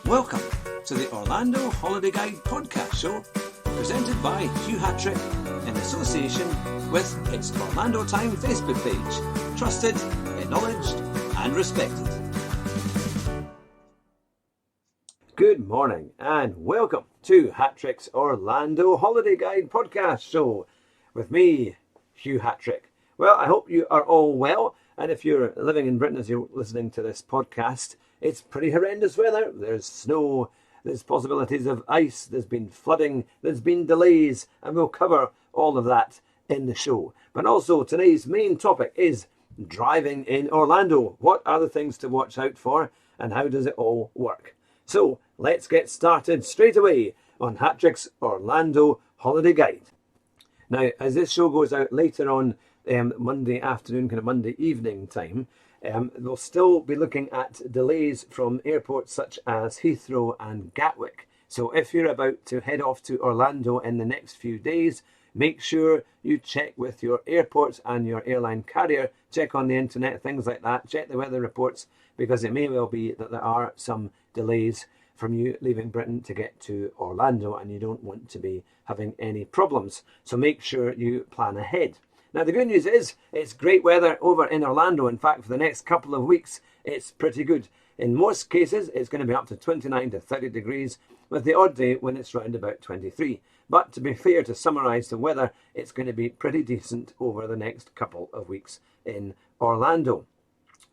Welcome to the Orlando Holiday Guide podcast show, presented by Hugh Hatrick in association with its Orlando Time Facebook page. Trusted, acknowledged and respected. Good morning and welcome to Hatrick's Orlando Holiday Guide podcast show with me, Hugh Hatrick. Well, I hope you are all well, and if you're living in Britain as you're listening to this podcast, it's pretty horrendous weather. There's snow, there's possibilities of ice, there's been flooding, there's been delays, and we'll cover all of that in the show. But also today's main topic is driving in Orlando. What are the things to watch out for and how does it all work? So let's get started straight away on Hatrick's Orlando Holiday Guide. Now, as this show goes out later on Monday afternoon, kind of Monday evening time, we'll still be looking at delays from airports such as Heathrow and Gatwick. So if you're about to head off to Orlando in the next few days, make sure you check with your airports and your airline carrier, check on the internet, things like that, check the weather reports, because it may well be that there are some delays from you leaving Britain to get to Orlando and you don't want to be having any problems. So make sure you plan ahead. Now, the good news is it's great weather over in Orlando. In fact, for the next couple of weeks, it's pretty good. In most cases, it's going to be up to 29 to 30 degrees, with the odd day when it's round about 23. But to be fair, to summarise the weather, it's going to be pretty decent over the next couple of weeks in Orlando.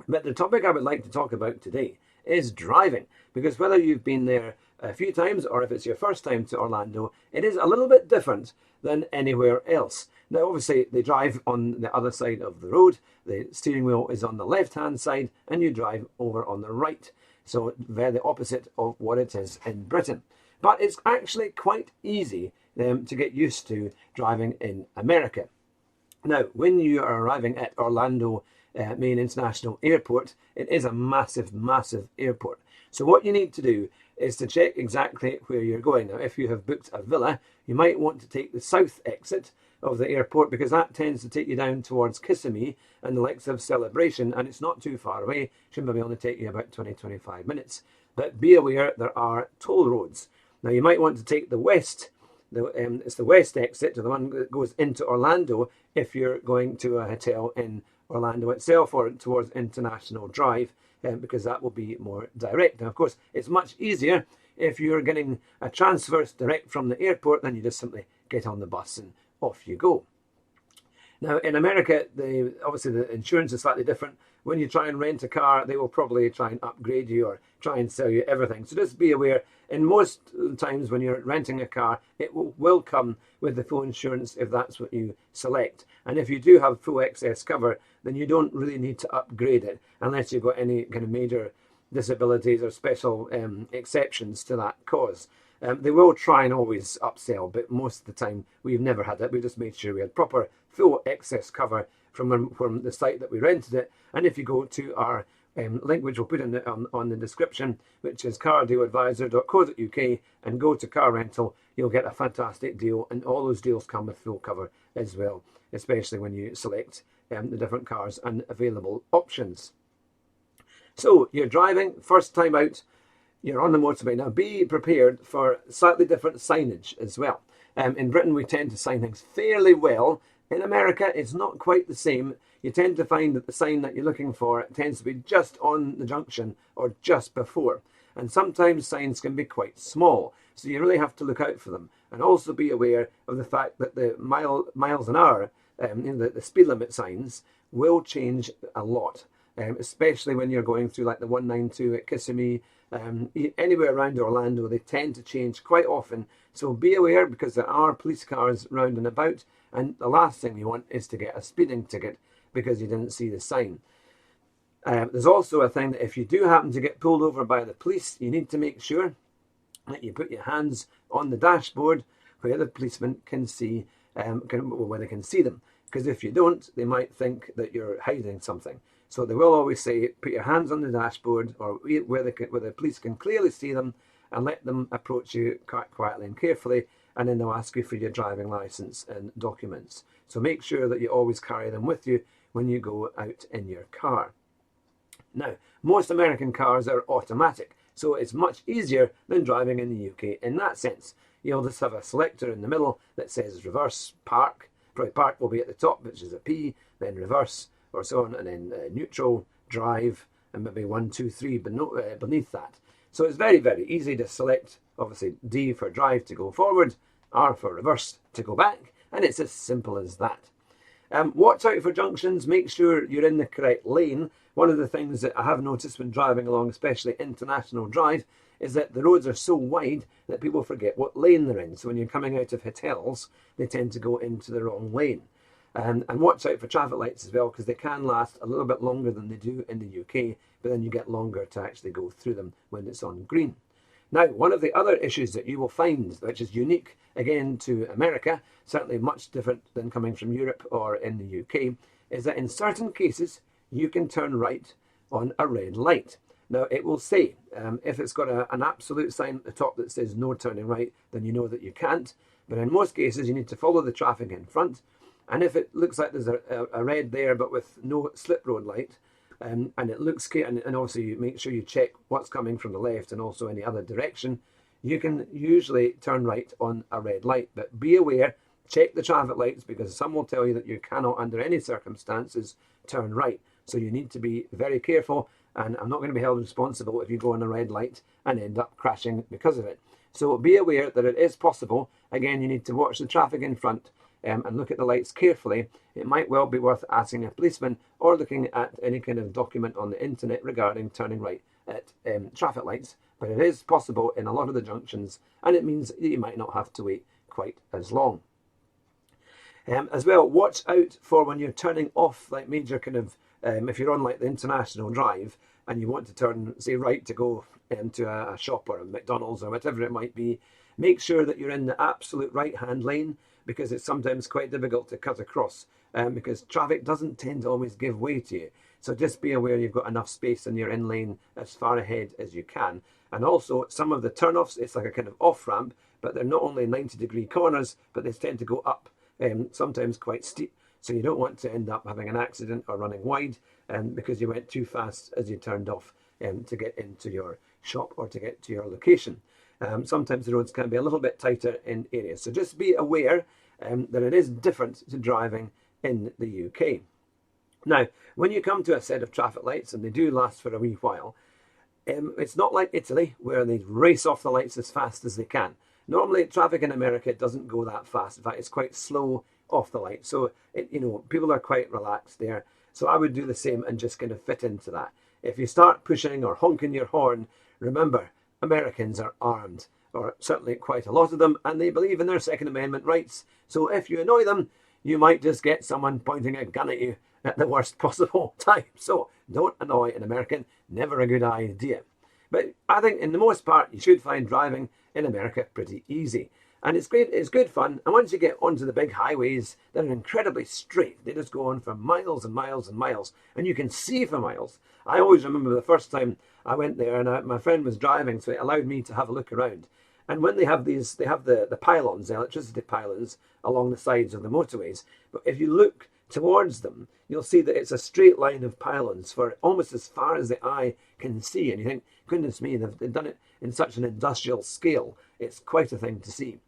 But the topic I would like to talk about today is driving, because whether you've been there a few times or if it's your first time to Orlando, it is a little bit different than anywhere else. Now, obviously, they drive on the other side of the road. The steering wheel is on the left-hand side and you drive over on the right. So very the opposite of what it is in Britain. But it's actually quite easy to get used to driving in America. Now, when you are arriving at Orlando Main International Airport, it is a massive, massive airport. So what you need to do is to check exactly where you're going. Now, if you have booked a villa, you might want to take the south exit of the airport, because that tends to take you down towards Kissimmee and the likes of Celebration, and it's not too far away. It should maybe only take you about 20-25 minutes. But be aware there are toll roads. Now, you might want to take the west. It's the west exit, to the one that goes into Orlando, if you're going to a hotel in Orlando itself or towards International Drive, because that will be more direct. Now, of course, it's much easier if you're getting a transfer direct from the airport, then you just simply get on the bus and off you go. Now, in America, obviously the insurance is slightly different. When you try and rent a car, they will probably try and upgrade you or try and sell you everything. So just be aware, in most times when you're renting a car, it will come with the full insurance if that's what you select. And if you do have full excess cover, then you don't really need to upgrade it unless you've got any kind of major disabilities or special exceptions to that cause. They will try and always upsell, but most of the time we've never had it. We just made sure we had proper full excess cover from the site that we rented it. And if you go to our link, which we'll put on the description, which is cardealadvisor.co.uk, and go to car rental, you'll get a fantastic deal. And all those deals come with full cover as well, especially when you select the different cars and available options. So you're driving, first time out, you're on the motorway. Now, be prepared for slightly different signage as well. In Britain, we tend to sign things fairly well. In America, it's not quite the same. You tend to find that the sign that you're looking for tends to be just on the junction or just before. And sometimes signs can be quite small, so you really have to look out for them. And also be aware of the fact that the miles an hour, the speed limit signs, will change a lot. Especially when you're going through like the 192 at Kissimmee, anywhere around Orlando, they tend to change quite often. So be aware, because there are police cars round and about, and the last thing you want is to get a speeding ticket because you didn't see the sign. There's also a thing that if you do happen to get pulled over by the police, you need to make sure that you put your hands on the dashboard where the policeman can see, where they can see them. Because if you don't, they might think that you're hiding something. So they will always say, put your hands on the dashboard or where the police can clearly see them, and let them approach you quite quietly and carefully, and then they'll ask you for your driving license and documents. So make sure that you always carry them with you when you go out in your car. Now, most American cars are automatic, So it's much easier than driving in the UK in that sense. You'll just have a selector in the middle that says reverse park. Probably park will be at the top, which is a P, then reverse or so on, and then neutral, drive, and maybe 1, 2, 3 beneath that. So it's very, very easy to select, obviously, D for drive to go forward, R for reverse to go back, and it's as simple as that. Watch out for junctions, make sure you're in the correct lane. One of the things that I have noticed when driving along, especially international drive, is that the roads are so wide that people forget what lane they're in. So when you're coming out of hotels, they tend to go into the wrong lane. And watch out for traffic lights as well, because they can last a little bit longer than they do in the UK, but then you get longer to actually go through them when it's on green. Now, one of the other issues that you will find, which is unique again to America, certainly much different than coming from Europe or in the UK, is that in certain cases you can turn right on a red light. Now, it will say, if it's got an absolute sign at the top that says no turning right, then you know that you can't. But in most cases, you need to follow the traffic in front. And if it looks like there's a red there, but with no slip road light, and it looks clear, and also you make sure you check what's coming from the left and also any other direction, you can usually turn right on a red light. But be aware, check the traffic lights, because some will tell you that you cannot, under any circumstances, turn right. So you need to be very careful, and I'm not going to be held responsible if you go on a red light and end up crashing because of it. So be aware that it is possible. Again, you need to watch the traffic in front and look at the lights carefully. It might well be worth asking a policeman or looking at any kind of document on the internet regarding turning right at traffic lights. But it is possible in a lot of the junctions, and it means that you might not have to wait quite as long. As well, watch out for when you're turning off like major kind of, if you're on like the international drive and you want to turn, say, right to go into a shop or a McDonald's or whatever it might be, make sure that you're in the absolute right-hand lane, because it's sometimes quite difficult to cut across because traffic doesn't tend to always give way to you. So just be aware you've got enough space in your in lane as far ahead as you can. And also some of the turn-offs, it's like a kind of off-ramp, but they're not only 90-degree corners, but they tend to go up, sometimes quite steep. So you don't want to end up having an accident or running wide because you went too fast as you turned off to get into your shop or to get to your location. Sometimes the roads can be a little bit tighter in areas. So just be aware that it is different to driving in the UK. Now, when you come to a set of traffic lights, and they do last for a wee while, it's not like Italy, where they race off the lights as fast as they can. Normally, traffic in America doesn't go that fast. In fact, it's quite slow off the light. So, people are quite relaxed there. So I would do the same and just kind of fit into that. If you start pushing or honking your horn, remember, Americans are armed, or certainly quite a lot of them, and they believe in their Second Amendment rights. So if you annoy them, you might just get someone pointing a gun at you at the worst possible time. So don't annoy an American, never a good idea. But I think in the most part, you should find driving in America pretty easy. And it's great, it's good fun. And once you get onto the big highways, they're incredibly straight. They just go on for miles and miles and miles, and you can see for miles. I always remember the first time I went there, and my friend was driving, so it allowed me to have a look around. And when they have these, they have the pylons, the electricity pylons along the sides of the motorways. But if you look towards them, you'll see that it's a straight line of pylons for almost as far as the eye can see. And you think, goodness me, they've done it in such an industrial scale. It's quite a thing to see.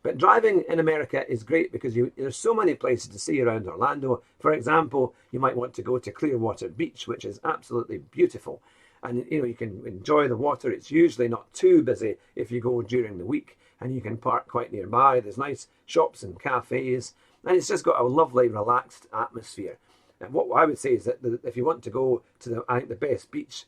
But driving in America is great because there's so many places to see around Orlando. For example, you might want to go to Clearwater Beach, which is absolutely beautiful. And, you can enjoy the water. It's usually not too busy if you go during the week, and you can park quite nearby. There's nice shops and cafes, and it's just got a lovely, relaxed atmosphere. And what I would say is that if you want to go to I think the best beach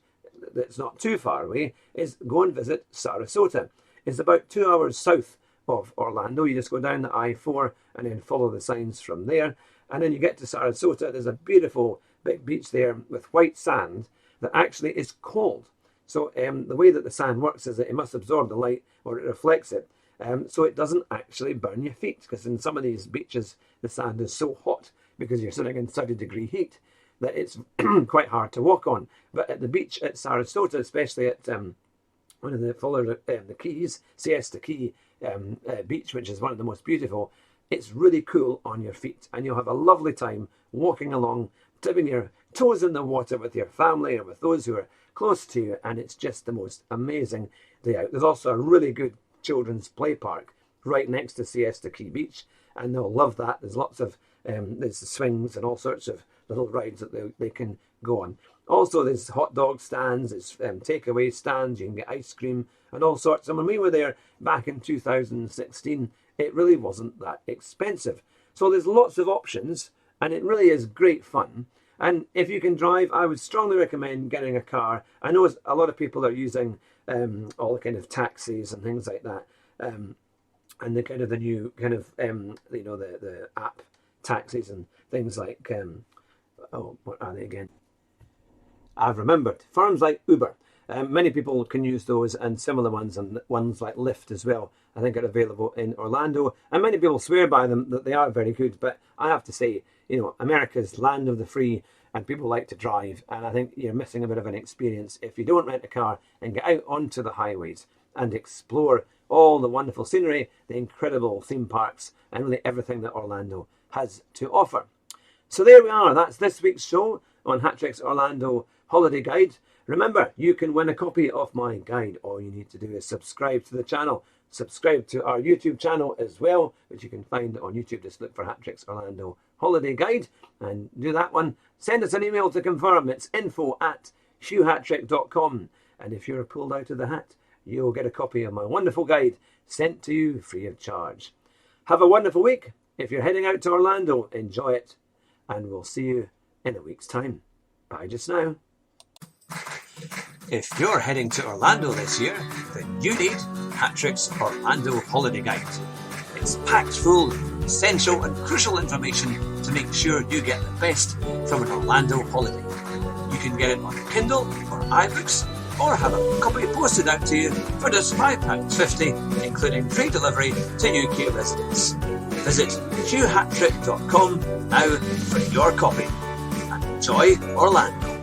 that's not too far away is go and visit Sarasota. It's about 2 hours south of Orlando. You just go down the I-4 and then follow the signs from there. And then you get to Sarasota. There's a beautiful big beach there with white sand that actually is cold. So the way that the sand works is that it must absorb the light or it reflects it. So it doesn't actually burn your feet, because in some of these beaches, the sand is so hot because you're sitting in 30-degree heat that it's quite hard to walk on. But at the beach at Sarasota, especially at one of the Keys, Siesta Key beach, which is one of the most beautiful, it's really cool on your feet, and you'll have a lovely time walking along, dipping your toes in the water with your family or with those who are close to you, and it's just the most amazing day out. There's also a really good children's play park right next to Siesta Key Beach, and they'll love that. There's lots of there's the swings and all sorts of little rides that they can go on. Also, there's hot dog stands, there's takeaway stands, you can get ice cream and all sorts. And when we were there back in 2016, it really wasn't that expensive. So there's lots of options, and it really is great fun. And if you can drive, I would strongly recommend getting a car. I know a lot of people are using all kind of taxis and things like that, and the new kind of the app taxis and things like what are they again? I've remembered. Firms like Uber. Many people can use those and similar ones, and ones like Lyft as well, I think are available in Orlando. And many people swear by them that they are very good. But I have to say, America's land of the free, and people like to drive. And I think you're missing a bit of an experience if you don't rent a car and get out onto the highways and explore all the wonderful scenery, the incredible theme parks, and really everything that Orlando has to offer. So there we are. That's this week's show on Hatrick's Orlando Holiday Guide. Remember, you can win a copy of my guide. All you need to do is subscribe to the channel. Subscribe to our YouTube channel as well, which you can find on YouTube. Just look for Hatrick's Orlando Holiday Guide and do that one. Send us an email to confirm. It's info@hughhatrick.com. And if you're pulled out of the hat, you'll get a copy of my wonderful guide sent to you free of charge. Have a wonderful week. If you're heading out to Orlando, enjoy it. And we'll see you in a week's time. Bye just now. If you're heading to Orlando this year, then you need Hatrick's Orlando Holiday Guide. It's packed full of essential and crucial information to make sure you get the best from an Orlando holiday. You can get it on Kindle or iBooks, or have a copy posted out to you for just £5.50, including free delivery to UK residents. Visit hughhatrick.com now for your copy. And enjoy Orlando.